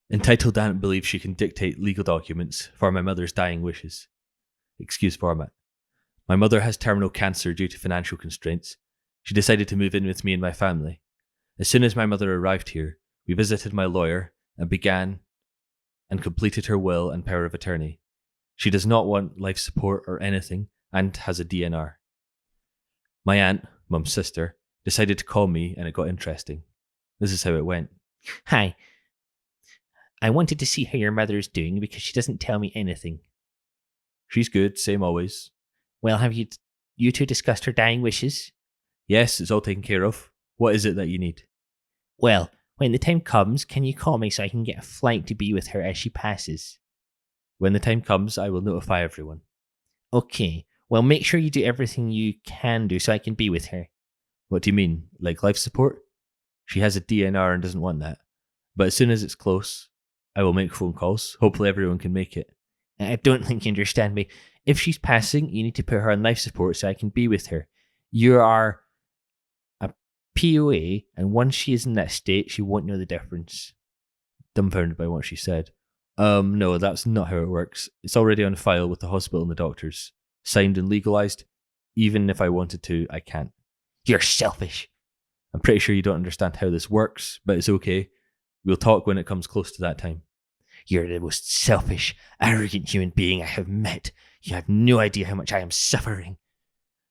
Entitled Aunt believes she can dictate legal documents for my mother's dying wishes. Excuse format. My mother has terminal cancer due to financial constraints. She decided to move in with me and my family. As soon as my mother arrived here, we visited my lawyer and began and completed her will and power of attorney. She does not want life support or anything and has a DNR. My aunt, Mum's sister, decided to call me and it got interesting. This is how it went. Hi. I wanted to see how your mother is doing because she doesn't tell me anything. She's good, same always. Well, have you two discussed her dying wishes? Yes, it's all taken care of. What is it that you need? Well, when the time comes, can you call me so I can get a flight to be with her as she passes? When the time comes, I will notify everyone. Okay. Well, make sure you do everything you can do so I can be with her. What do you mean? Like life support? She has a DNR and doesn't want that. But as soon as it's close, I will make phone calls. Hopefully everyone can make it. I don't think you understand me. If she's passing, you need to put her on life support so I can be with her. You are a POA, and once she is in that state, she won't know the difference. Dumbfounded by what she said. No, that's not how it works. It's already on file with the hospital and the doctors. Signed and legalized. Even if I wanted to, I can't. You're selfish. I'm pretty sure you don't understand how this works, but it's okay. We'll talk when it comes close to that time. You're the most selfish, arrogant human being I have met. You have no idea how much I am suffering.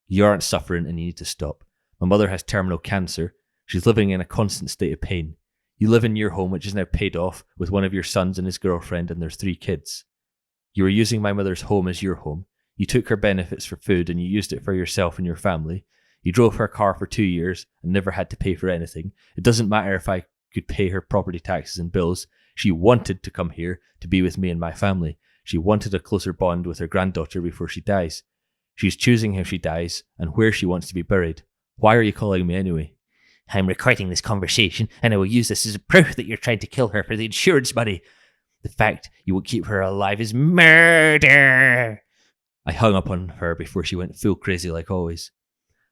You aren't suffering and you need to stop. My mother has terminal cancer. She's living in a constant state of pain. You live in your home, which is now paid off, with one of your sons and his girlfriend and their 3 kids. You were using my mother's home as your home. You took her benefits for food and you used it for yourself and your family. You drove her car for 2 years and never had to pay for anything. It doesn't matter if I could pay her property taxes and bills. She wanted to come here to be with me and my family. She wanted a closer bond with her granddaughter before she dies. She's choosing how she dies and where she wants to be buried. Why are you calling me anyway? I'm recording this conversation and I will use this as a proof that you're trying to kill her for the insurance money. The fact you will keep her alive is murder. I hung up on her before she went full crazy like always.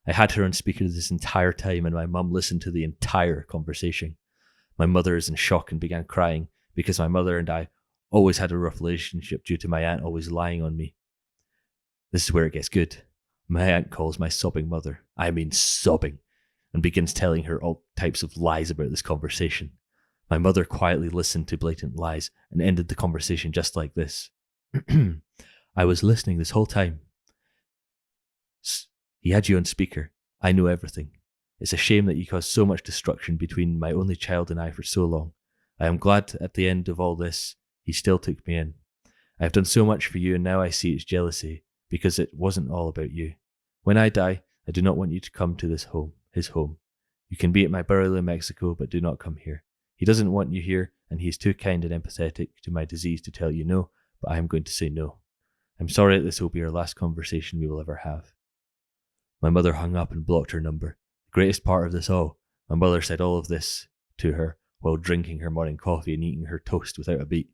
I had her on speaker this entire time and my mum listened to the entire conversation. My mother is in shock and began crying because my mother and I always had a rough relationship due to my aunt always lying on me. This is where it gets good. My aunt calls my sobbing mother, I mean sobbing, and begins telling her all types of lies about this conversation. My mother quietly listened to blatant lies and ended the conversation just like this. I was listening this whole time. He had you on speaker. I know everything. It's a shame that you caused so much destruction between my only child and I for so long. I am glad at the end of all this, he still took me in. I have done so much for you and now I see it's jealousy, because it wasn't all about you. When I die, I do not want you to come to this home, his home. You can be at my burial in Mexico, but do not come here. He doesn't want you here, and he is too kind and empathetic to my disease to tell you no, but I am going to say no. I'm sorry that this will be our last conversation we will ever have. My mother hung up and blocked her number. The greatest part of this all, my mother said all of this to her while drinking her morning coffee and eating her toast without a beat.